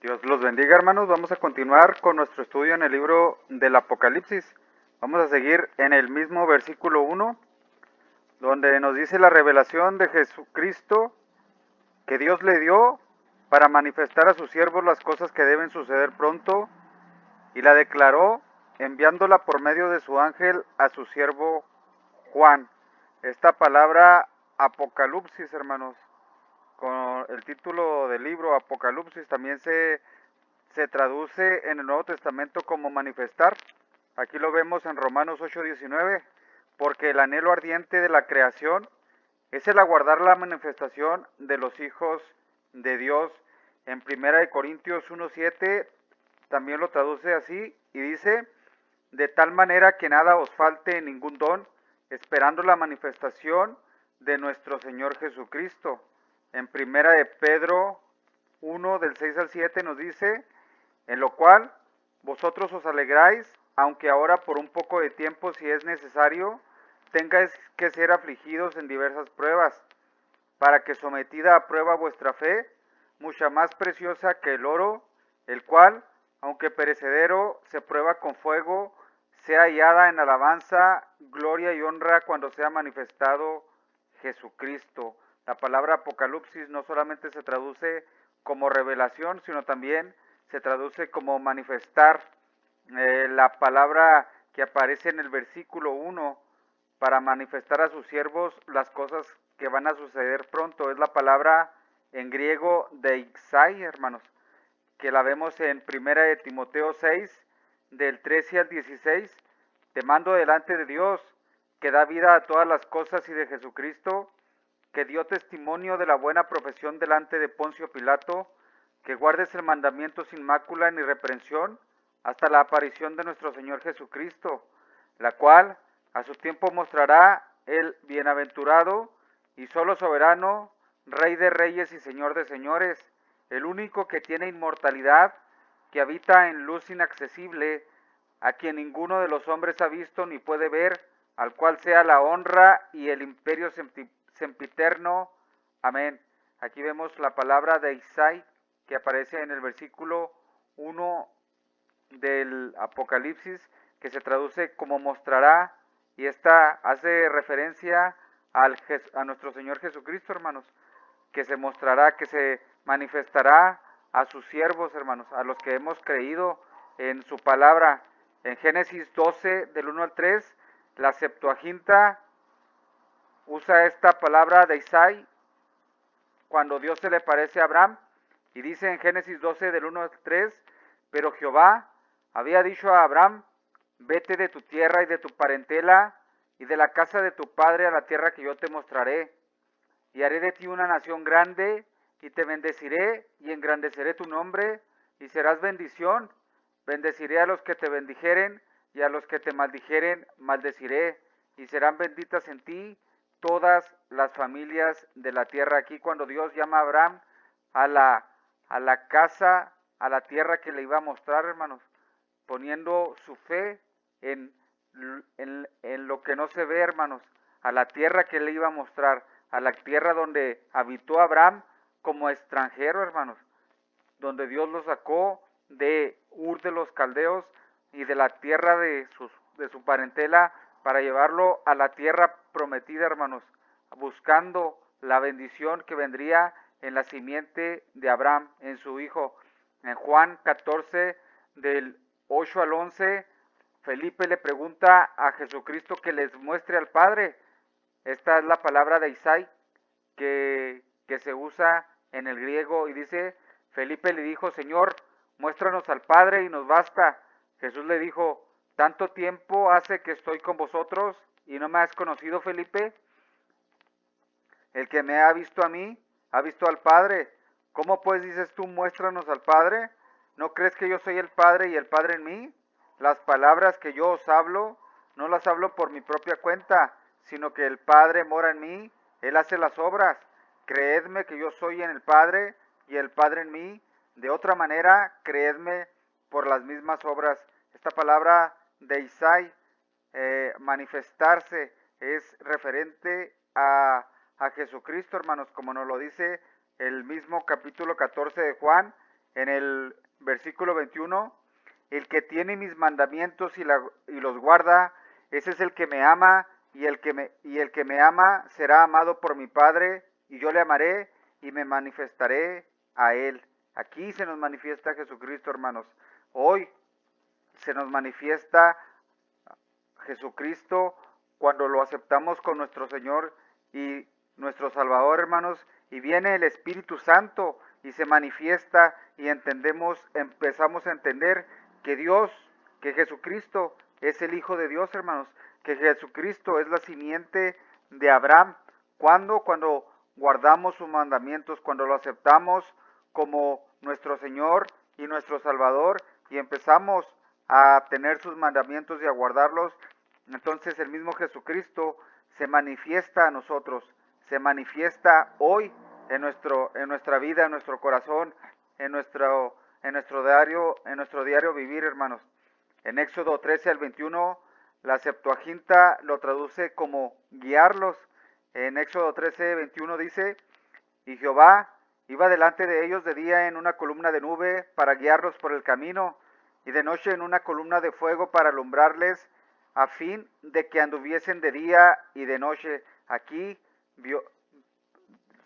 Dios los bendiga, hermanos. Vamos a continuar con nuestro estudio en el libro del Apocalipsis. Vamos a seguir en el mismo versículo 1, donde nos dice la revelación de Jesucristo que Dios le dio para manifestar a sus siervos las cosas que deben suceder pronto, y la declaró enviándola por medio de su ángel a su siervo Juan. Esta palabra Apocalipsis, hermanos, con el título del libro Apocalipsis, también se traduce en el Nuevo Testamento como manifestar. Aquí lo vemos en Romanos 8:19, porque el anhelo ardiente de la creación es el aguardar la manifestación de los hijos de Dios. En 1 Corintios 1:7 también lo traduce así y dice: de tal manera que nada os falte ningún don, esperando la manifestación de nuestro Señor Jesucristo. En 1 de Pedro 1 del 6 al 7 nos dice: en lo cual vosotros os alegráis, aunque ahora por un poco de tiempo, si es necesario, tengáis que ser afligidos en diversas pruebas, para que sometida a prueba vuestra fe, mucha más preciosa que el oro, el cual, aunque perecedero, se prueba con fuego, sea hallada en alabanza, gloria y honra cuando sea manifestado Jesucristo. La palabra Apocalipsis no solamente se traduce como revelación, sino también se traduce como manifestar. La palabra que aparece en el versículo 1 para manifestar a sus siervos las cosas que van a suceder pronto es la palabra en griego deixai, hermanos, que la vemos en 1 de Timoteo 6 del 13 al 16. Te mando delante de Dios, que da vida a todas las cosas, y de Jesucristo, que dio testimonio de la buena profesión delante de Poncio Pilato, que guardes el mandamiento sin mácula ni reprensión hasta la aparición de nuestro Señor Jesucristo, la cual a su tiempo mostrará el bienaventurado y solo soberano, Rey de reyes y Señor de señores, el único que tiene inmortalidad, que habita en luz inaccesible, a quien ninguno de los hombres ha visto ni puede ver, al cual sea la honra y el imperio sempiterno. Amén. Aquí vemos la palabra de Isaí que aparece en el versículo 1 del Apocalipsis, que se traduce como mostrará, y esta hace referencia a nuestro Señor Jesucristo, hermanos, que se mostrará, que se manifestará a sus siervos, hermanos, a los que hemos creído en su palabra. En Génesis 12, del 1 al 3, la Septuaginta usa esta palabra de Isaí cuando Dios se le parece a Abraham, y dice en Génesis 12, del 1 al 3, pero Jehová había dicho a Abraham: vete de tu tierra y de tu parentela y de la casa de tu padre a la tierra que yo te mostraré, y haré de ti una nación grande, y te bendeciré y engrandeceré tu nombre, y serás bendición. Bendeciré a los que te bendijeren, y a los que te maldijeren maldeciré, y serán benditas en ti todas las familias de la tierra. Aquí cuando Dios llama a Abraham a la casa, a la tierra que le iba a mostrar, hermanos, poniendo su fe en lo que no se ve, hermanos, a la tierra que le iba a mostrar, a la tierra donde habitó Abraham como extranjero, hermanos, donde Dios lo sacó de Ur de los Caldeos y de la tierra de su parentela para llevarlo a la tierra prometida, hermanos, buscando la bendición que vendría en la simiente de Abraham, en su hijo. En Juan 14, del 8 al 11, Felipe le pregunta a Jesucristo que les muestre al Padre. Esta es la palabra de Isaí que se usa en el griego, y dice: Felipe le dijo: Señor, muéstranos al Padre y nos basta. Jesús le dijo: ¿tanto tiempo hace que estoy con vosotros y no me has conocido, Felipe? El que me ha visto a mí, ha visto al Padre. ¿Cómo pues dices tú, muéstranos al Padre? ¿No crees que yo soy el Padre y el Padre en mí? Las palabras que yo os hablo, no las hablo por mi propia cuenta, sino que el Padre mora en mí, Él hace las obras. Creedme que yo soy en el Padre y el Padre en mí. De otra manera, creedme por las mismas obras. Esta palabra de Isaí, manifestarse, es referente a Jesucristo, hermanos, como nos lo dice el mismo capítulo 14 de Juan, en el versículo 21, el que tiene mis mandamientos y los guarda, ese es el que me ama, y el que me ama será amado por mi Padre, y yo le amaré y me manifestaré a él. Aquí se nos manifiesta Jesucristo, hermanos. Hoy se nos manifiesta Jesucristo cuando lo aceptamos con nuestro Señor y nuestro Salvador, hermanos, y viene el Espíritu Santo y se manifiesta y empezamos a entender que Dios, que Jesucristo es el Hijo de Dios, hermanos, que Jesucristo es la simiente de Abraham. Cuando guardamos sus mandamientos, cuando lo aceptamos como nuestro Señor y nuestro Salvador y empezamos a tener sus mandamientos y a guardarlos, entonces el mismo Jesucristo se manifiesta a nosotros, se manifiesta hoy en nuestra vida, en nuestro corazón, en nuestro diario vivir, hermanos. En Éxodo 13 al 21, la Septuaginta lo traduce como guiarlos. En Éxodo 13, 21 dice, y Jehová iba delante de ellos de día en una columna de nube para guiarlos por el camino, y de noche en una columna de fuego para alumbrarles, a fin de que anduviesen de día y de noche. Aquí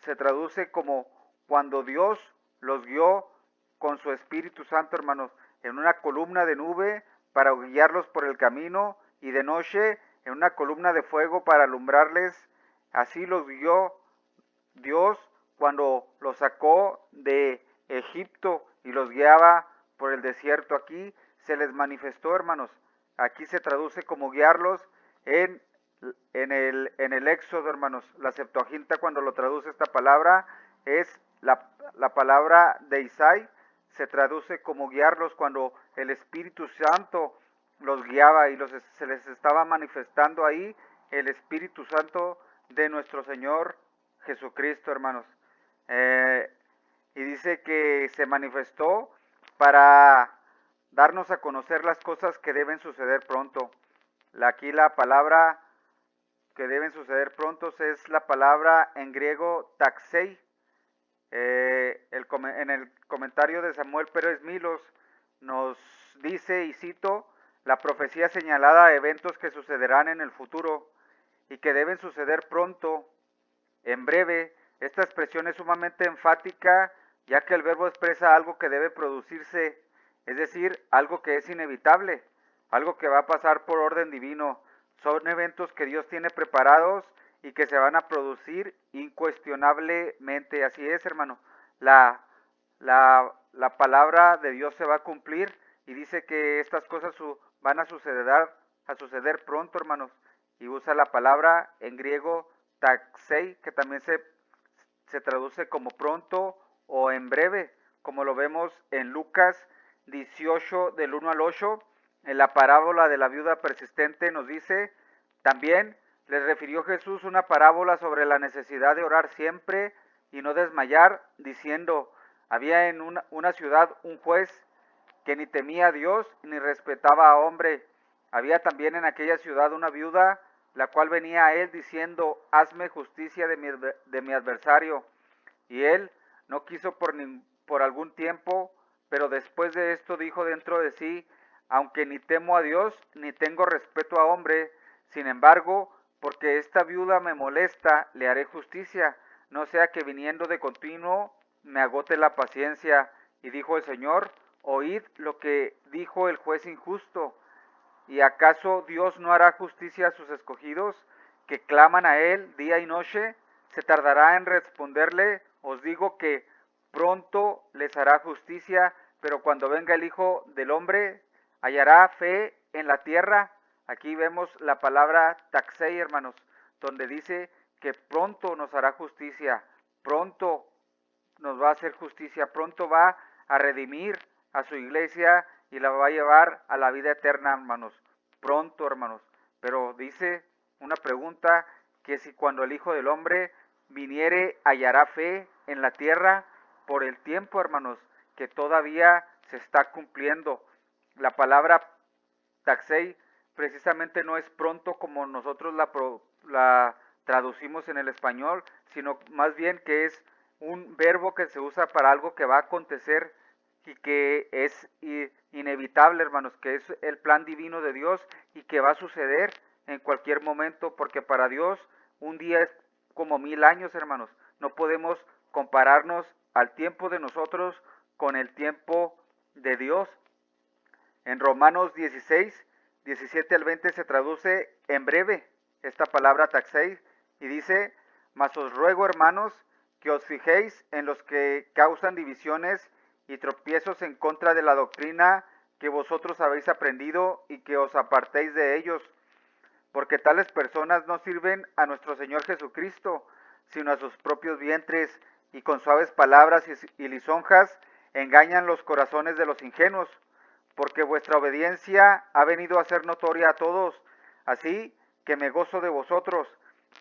se traduce como cuando Dios los guió con su Espíritu Santo, hermanos, en una columna de nube para guiarlos por el camino, y de noche en una columna de fuego para alumbrarles. Así los guió Dios cuando los sacó de Egipto y los guiaba por el desierto. Aquí se les manifestó, hermanos. Aquí se traduce como guiarlos en el Éxodo, hermanos. La Septuaginta, cuando lo traduce esta palabra, es la palabra de Isaí. Se traduce como guiarlos cuando el Espíritu Santo los guiaba y se les estaba manifestando ahí el Espíritu Santo de nuestro Señor Jesucristo, hermanos. Y dice que se manifestó para darnos a conocer las cosas que deben suceder pronto. Aquí la palabra que deben suceder pronto es la palabra en griego taxei. En el comentario de Samuel Pérez Milos nos dice, y cito, la profecía señalada a eventos que sucederán en el futuro y que deben suceder pronto, en breve. Esta expresión es sumamente enfática, ya que el verbo expresa algo que debe producirse, es decir, algo que es inevitable, algo que va a pasar por orden divino. Son eventos que Dios tiene preparados y que se van a producir incuestionablemente. Así es, hermano. La palabra de Dios se va a cumplir y dice que estas cosas van a suceder pronto, hermanos. Y usa la palabra en griego taxei, que también se traduce como pronto o en breve, como lo vemos en Lucas 18 del 1 al 8. En la parábola de la viuda persistente nos dice, también les refirió Jesús una parábola sobre la necesidad de orar siempre y no desmayar, diciendo, había en una ciudad un juez que ni temía a Dios ni respetaba a hombre. Había también en aquella ciudad una viuda, la cual venía a él diciendo, hazme justicia de mi adversario. Y él no quiso por algún tiempo, pero después de esto dijo dentro de sí, aunque ni temo a Dios, ni tengo respeto a hombre, sin embargo, porque esta viuda me molesta, le haré justicia, no sea que viniendo de continuo me agote la paciencia. Y dijo el Señor, oíd lo que dijo el juez injusto. ¿Y acaso Dios no hará justicia a sus escogidos, que claman a Él día y noche? ¿Se tardará en responderle? Os digo que pronto les hará justicia, pero cuando venga el Hijo del Hombre, ¿hallará fe en la tierra? Aquí vemos la palabra taxei, hermanos, donde dice que pronto nos hará justicia, pronto nos va a hacer justicia, pronto va a redimir a su iglesia y la va a llevar a la vida eterna, hermanos. Pronto, hermanos. Pero dice una pregunta, que si cuando el Hijo del Hombre viniere hallará fe en la tierra, por el tiempo, hermanos, que todavía se está cumpliendo. La palabra taxei precisamente no es pronto como nosotros la traducimos en el español, sino más bien que es un verbo que se usa para algo que va a acontecer y que es inevitable, hermanos, que es el plan divino de Dios y que va a suceder en cualquier momento, porque para Dios un día es como 1000 años, hermanos. No podemos compararnos al tiempo de nosotros con el tiempo de Dios. En Romanos 16, 17 al 20 se traduce en breve esta palabra taxei y dice: mas os ruego, hermanos, que os fijéis en los que causan divisiones y tropiezos en contra de la doctrina que vosotros habéis aprendido y que os apartéis de ellos, porque tales personas no sirven a nuestro Señor Jesucristo, sino a sus propios vientres, y con suaves palabras y lisonjas engañan los corazones de los ingenuos, porque vuestra obediencia ha venido a ser notoria a todos, así que me gozo de vosotros,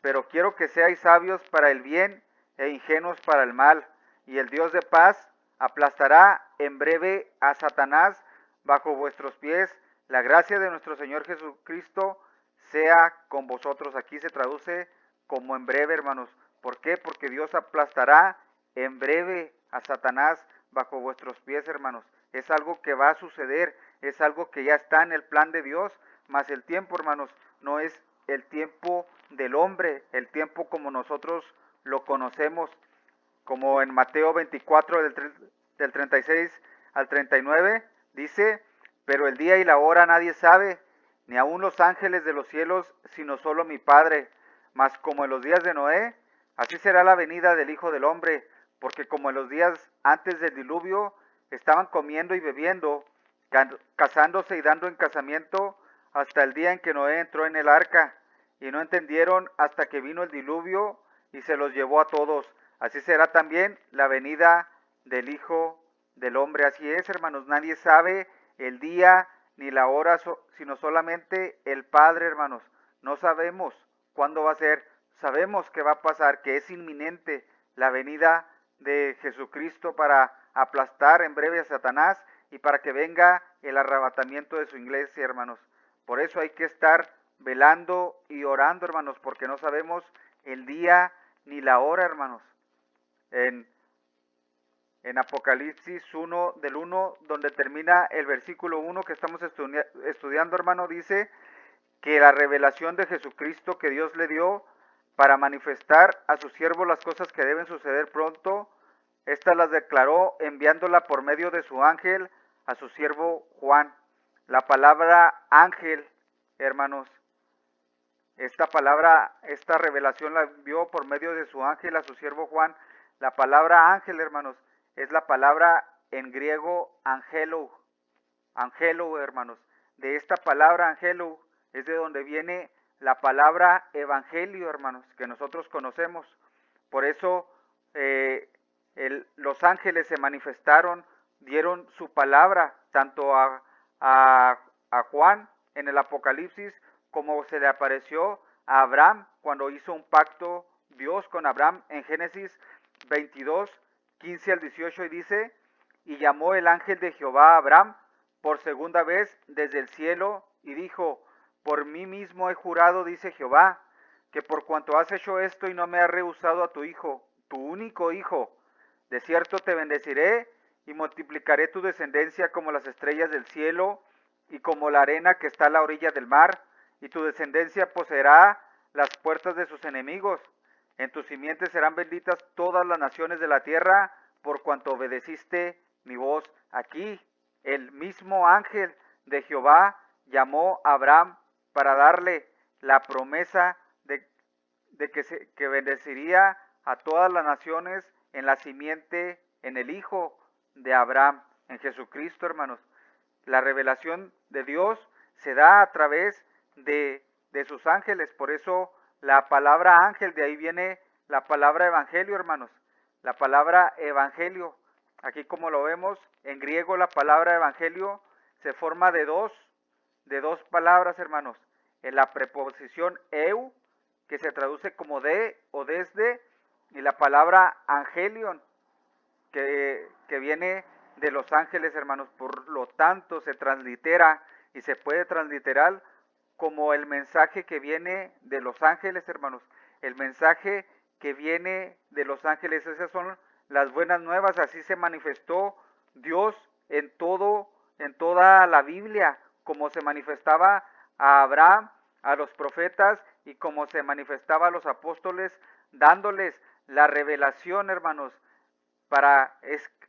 pero quiero que seáis sabios para el bien e ingenuos para el mal, y el Dios de paz aplastará en breve a Satanás bajo vuestros pies. La gracia de nuestro Señor Jesucristo sea con vosotros. Aquí se traduce como en breve, hermanos. ¿Por qué? Porque Dios aplastará en breve a Satanás bajo vuestros pies, hermanos. Es algo que va a suceder, es algo que ya está en el plan de Dios, mas el tiempo, hermanos, no es el tiempo del hombre, el tiempo como nosotros lo conocemos, como en Mateo 24 del 36 al 39, dice: pero el día y la hora nadie sabe, ni aun los ángeles de los cielos, sino solo mi Padre. Mas como en los días de Noé, así será la venida del Hijo del Hombre, porque como en los días antes del diluvio, estaban comiendo y bebiendo, casándose y dando en casamiento, hasta el día en que Noé entró en el arca, y no entendieron hasta que vino el diluvio y se los llevó a todos. Así será también la venida del Hijo del Hombre. Así es, hermanos, nadie sabe el día ni la hora, sino solamente el Padre, hermanos. No sabemos cuándo va a ser, sabemos que va a pasar, que es inminente la venida de Jesucristo para aplastar en breve a Satanás y para que venga el arrebatamiento de su iglesia, hermanos. Por eso hay que estar velando y orando, hermanos, porque no sabemos el día ni la hora, hermanos. En Apocalipsis 1, del 1, donde termina el versículo 1 que estamos estudiando, hermano, dice que la revelación de Jesucristo que Dios le dio para manifestar a su siervo las cosas que deben suceder pronto, estas las declaró enviándola por medio de su ángel a su siervo Juan. La palabra ángel, hermanos, esta revelación la envió por medio de su ángel a su siervo Juan. La palabra ángel, hermanos, es la palabra en griego angelo, hermanos. De esta palabra angelo es de donde viene la palabra evangelio, hermanos, que nosotros conocemos. Por eso los ángeles se manifestaron, dieron su palabra tanto a Juan en el Apocalipsis, como se le apareció a Abraham cuando hizo un pacto Dios con Abraham en Génesis 22, 15 al 18, y dice: y llamó el ángel de Jehová a Abraham por segunda vez desde el cielo, y dijo: por mí mismo he jurado, dice Jehová, que por cuanto has hecho esto y no me has rehusado a tu hijo, tu único hijo, de cierto te bendeciré y multiplicaré tu descendencia como las estrellas del cielo y como la arena que está a la orilla del mar, y tu descendencia poseerá las puertas de sus enemigos. En tus simientes serán benditas todas las naciones de la tierra, por cuanto obedeciste mi voz. Aquí el mismo ángel de Jehová llamó a Abraham para darle la promesa que bendeciría a todas las naciones en la simiente, en el Hijo de Abraham, en Jesucristo, hermanos. La revelación de Dios se da a través de sus ángeles. Por eso la palabra ángel, de ahí viene la palabra evangelio, hermanos. La palabra evangelio, aquí como lo vemos, en griego la palabra evangelio se forma de dos palabras, hermanos. En la preposición eu, que se traduce como de o desde, y la palabra angelion, que viene de los ángeles, hermanos. Por lo tanto, se translitera y se puede transliterar como el mensaje que viene de los ángeles, hermanos. El mensaje que viene de los ángeles, esas son las buenas nuevas. Así se manifestó Dios en toda la Biblia, como se manifestaba a Abraham, a los profetas y como se manifestaba a los apóstoles, dándoles la revelación, hermanos, para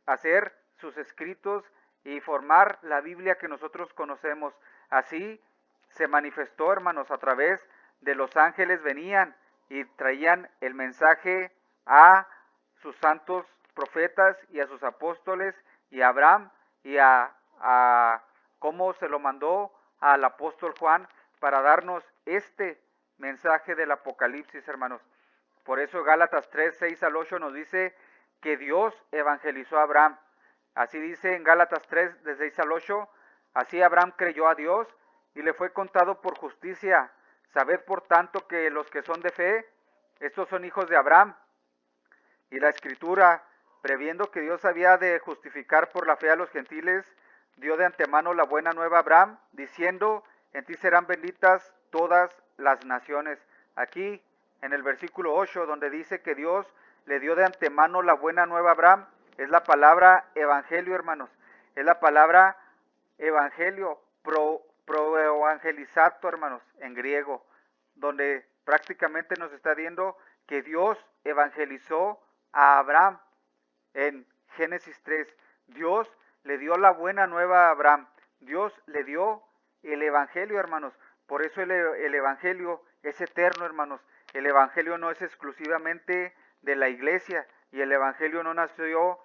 hacer sus escritos y formar la Biblia que nosotros conocemos. Así se manifestó, hermanos, a través de los ángeles venían y traían el mensaje a sus santos profetas y a sus apóstoles y a Abraham y a cómo se lo mandó al apóstol Juan para darnos este mensaje del Apocalipsis, hermanos. Por eso Gálatas 3, 6 al 8 nos dice que Dios evangelizó a Abraham. Así dice en Gálatas 3, de 6 al 8, así Abraham creyó a Dios y le fue contado por justicia. Sabed por tanto que los que son de fe, estos son hijos de Abraham. Y la Escritura, previendo que Dios había de justificar por la fe a los gentiles, dio de antemano la buena nueva a Abraham, diciendo, en ti serán benditas todas las naciones. Aquí, en el versículo 8, donde dice que Dios le dio de antemano la buena nueva a Abraham, es la palabra evangelio, hermanos. Es la palabra evangelio, proevangelizato, hermanos, en griego, donde prácticamente nos está diciendo que Dios evangelizó a Abraham en Génesis 3. Dios le dio la buena nueva a Abraham. Dios le dio el evangelio, hermanos. Por eso el evangelio es eterno, hermanos. El evangelio no es exclusivamente de la iglesia y el evangelio no nació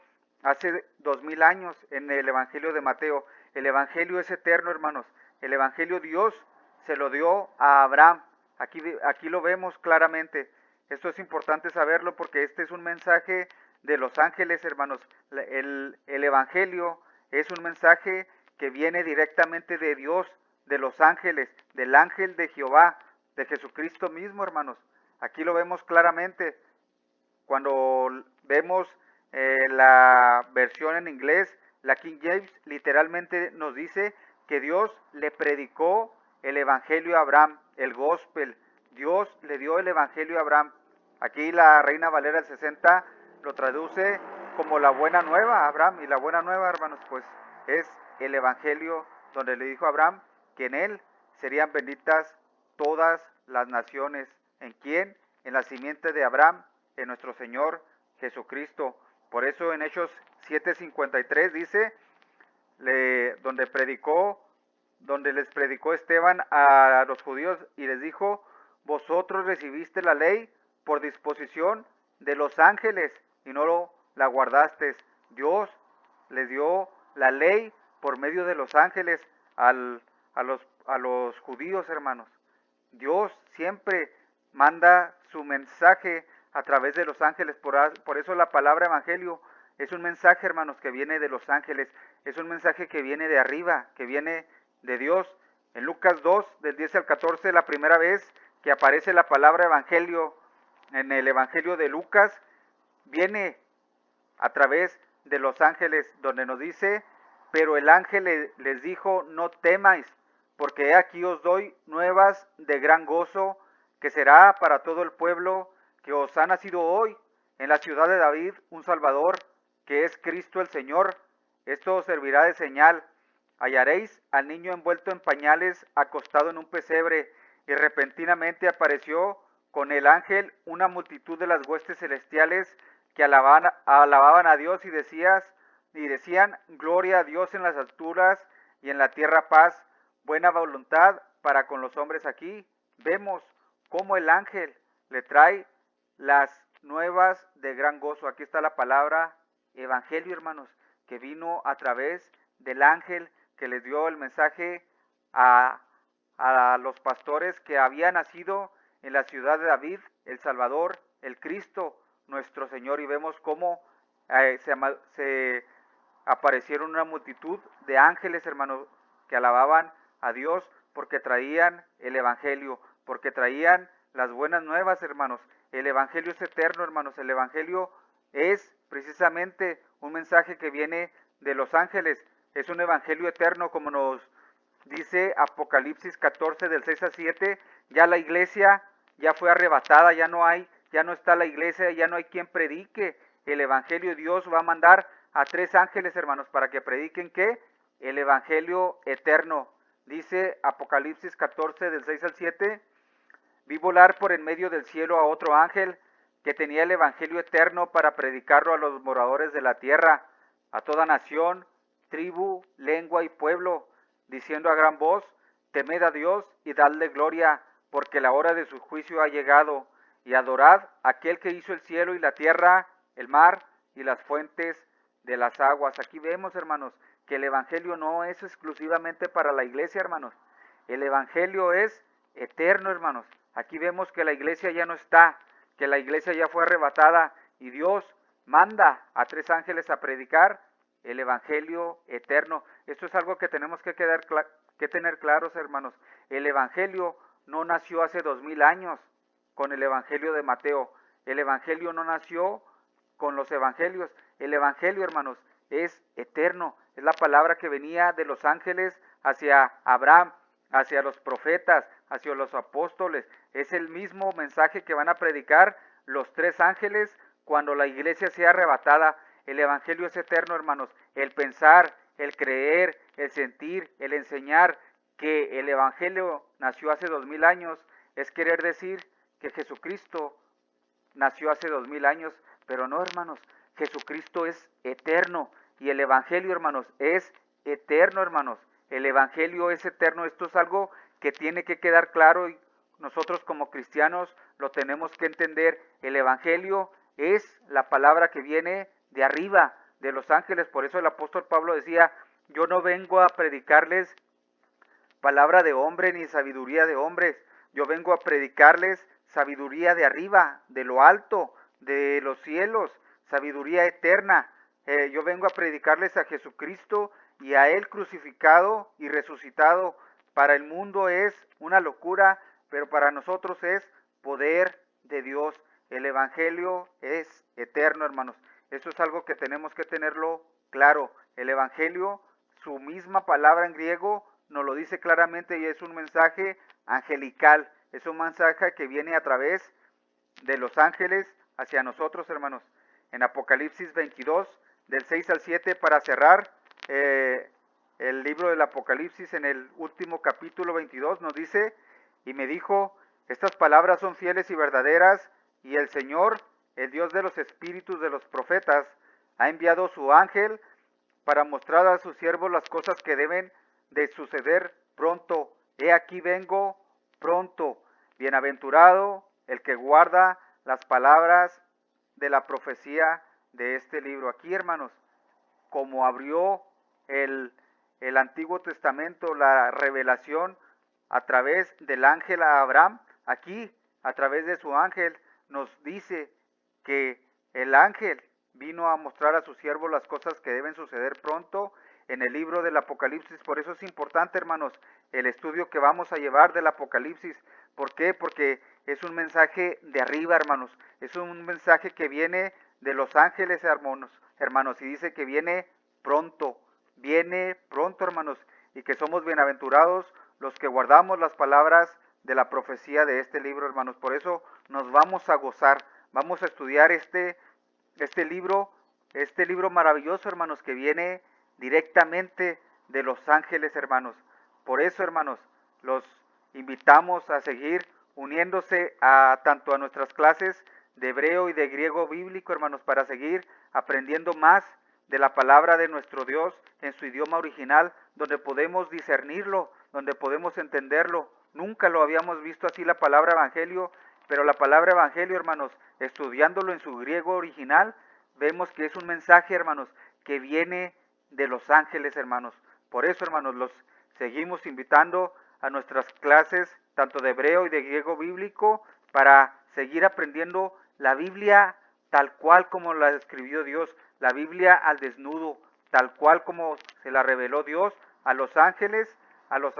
hace 2000 años en el evangelio de Mateo. El evangelio es eterno, hermanos. El evangelio Dios se lo dio a Abraham. Aquí lo vemos claramente. Esto es importante saberlo porque este es un mensaje de los ángeles, hermanos. El evangelio es un mensaje que viene directamente de Dios, de los ángeles, del ángel de Jehová, de Jesucristo mismo, hermanos. Aquí lo vemos claramente. Cuando vemos la versión en inglés, la King James literalmente nos dice que Dios le predicó el evangelio a Abraham, el gospel. Dios le dio el evangelio a Abraham. Aquí la Reina Valera del 60 lo traduce como la buena nueva a Abraham. Y la buena nueva, hermanos, pues es el evangelio donde le dijo a Abraham que en él serían benditas todas las naciones. ¿En quién? En la simiente de Abraham, en nuestro Señor Jesucristo. Por eso en Hechos 7:53 dice, donde les predicó Esteban a los judíos y les dijo, vosotros recibiste la ley por disposición de los ángeles y no la guardasteis. Dios les dio la ley por medio de los ángeles a los judíos, hermanos. Dios siempre manda su mensaje a través de los ángeles. Por eso la palabra evangelio es un mensaje, hermanos, que viene de los ángeles. Es un mensaje que viene de arriba, que viene de Dios. En Lucas 2, del 10 al 14, la primera vez que aparece la palabra evangelio en el evangelio de Lucas, viene a través de los ángeles, donde nos dice, pero el ángel les dijo, no temáis, porque he aquí os doy nuevas de gran gozo, que será para todo el pueblo, que os ha nacido hoy en la ciudad de David un Salvador, que es Cristo el Señor. Esto os servirá de señal. Hallaréis al niño envuelto en pañales, acostado en un pesebre, y repentinamente apareció con el ángel una multitud de las huestes celestiales que alababan a Dios y decían, gloria a Dios en las alturas y en la tierra paz, buena voluntad para con los hombres. Aquí vemos cómo el ángel le trae las nuevas de gran gozo. Aquí está la palabra evangelio, hermanos, que vino a través del ángel que les dio el mensaje a los pastores que había nacido en la ciudad de David, el Salvador, el Cristo, nuestro Señor. Y vemos cómo se aparecieron una multitud de ángeles, hermanos, que alababan a Dios porque traían el evangelio, porque traían las buenas nuevas, hermanos. El evangelio es eterno, hermanos. El evangelio es precisamente un mensaje que viene de los ángeles. Es un evangelio eterno, como nos dice Apocalipsis 14 del 6 al 7. Ya la iglesia ya fue arrebatada, ya no está la iglesia, ya no hay quien predique el evangelio. Dios va a mandar a 3 ángeles, hermanos, para que prediquen ¿qué? El evangelio eterno. Dice Apocalipsis 14 del 6 al 7, vi volar por en medio del cielo a otro ángel que tenía el evangelio eterno para predicarlo a los moradores de la tierra, a toda nación, tribu, lengua y pueblo, diciendo a gran voz, temed a Dios y dadle gloria, porque la hora de su juicio ha llegado, y adorad a aquel que hizo el cielo y la tierra, el mar y las fuentes de las aguas. Aquí vemos, hermanos, que el evangelio no es exclusivamente para la iglesia, hermanos. El evangelio es eterno, hermanos. Aquí vemos que la iglesia ya no está, que la iglesia ya fue arrebatada y Dios manda a 3 ángeles a predicar el evangelio eterno. Esto es algo que tenemos que tener claros, hermanos. El evangelio no nació hace 2000 años con el evangelio de Mateo. El evangelio no nació con los evangelios. El evangelio, hermanos, es eterno. Es la palabra que venía de los ángeles hacia Abraham, hacia los profetas, hacia los apóstoles. Es el mismo mensaje que van a predicar los 3 ángeles cuando la iglesia sea arrebatada. El evangelio es eterno, hermanos. El pensar, el creer, el sentir, el enseñar que el evangelio nació hace 2000 años es querer decir que Jesucristo nació hace 2000 años, pero no, hermanos. Jesucristo es eterno y el evangelio, hermanos, es eterno, hermanos. El evangelio es eterno. Esto es algo que tiene que quedar claro y nosotros como cristianos lo tenemos que entender. El evangelio es la palabra que viene de arriba, de los ángeles. Por eso el apóstol Pablo decía, yo no vengo a predicarles palabra de hombre ni sabiduría de hombres. Yo vengo a predicarles sabiduría de arriba, de lo alto, de los cielos, sabiduría eterna. Yo vengo a predicarles a Jesucristo y a Él crucificado y resucitado. Para el mundo es una locura, pero para nosotros es poder de Dios. El evangelio es eterno, hermanos. Esto es algo que tenemos que tenerlo claro. El evangelio, su misma palabra en griego, nos lo dice claramente y es un mensaje angelical. Es un mensaje que viene a través de los ángeles hacia nosotros, hermanos. En Apocalipsis 22, del 6 al 7, para cerrar el libro del Apocalipsis, en el último capítulo 22, nos dice, y me dijo, estas palabras son fieles y verdaderas, y el Señor, el Dios de los espíritus de los profetas, ha enviado su ángel para mostrar a sus siervos las cosas que deben de suceder pronto. He aquí vengo pronto. Bienaventurado el que guarda las palabras de la profecía de este libro. Aquí, hermanos, como abrió el Antiguo Testamento, la revelación a través del ángel a Abraham, aquí, a través de su ángel, nos dice que el ángel vino a mostrar a sus siervos las cosas que deben suceder pronto en el libro del Apocalipsis. Por eso es importante, hermanos, el estudio que vamos a llevar del Apocalipsis. ¿Por qué? Porque es un mensaje de arriba, hermanos. Es un mensaje que viene de los ángeles, hermanos, y dice que viene pronto, hermanos, y que somos bienaventurados los que guardamos las palabras de la profecía de este libro, hermanos. Por eso nos vamos a gozar, vamos a estudiar este libro maravilloso, hermanos, que viene directamente de los ángeles, hermanos. Por eso, hermanos, los invitamos a seguir uniéndose tanto a nuestras clases de hebreo y de griego bíblico, hermanos, para seguir aprendiendo más de la palabra de nuestro Dios en su idioma original, donde podemos discernirlo, donde podemos entenderlo. Nunca lo habíamos visto así la palabra evangelio, pero la palabra evangelio, hermanos, estudiándolo en su griego original, vemos que es un mensaje, hermanos, que viene de los ángeles, hermanos. Por eso, hermanos, los seguimos invitando a nuestras clases, tanto de hebreo y de griego bíblico, para seguir aprendiendo la Biblia tal cual como la escribió Dios, la Biblia al desnudo, tal cual como se la reveló Dios a los ángeles, a los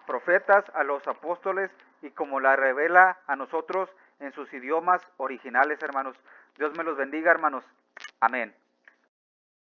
profetas, a los apóstoles, y como la revela a nosotros en sus idiomas originales, hermanos. Dios me los bendiga, hermanos. Amén.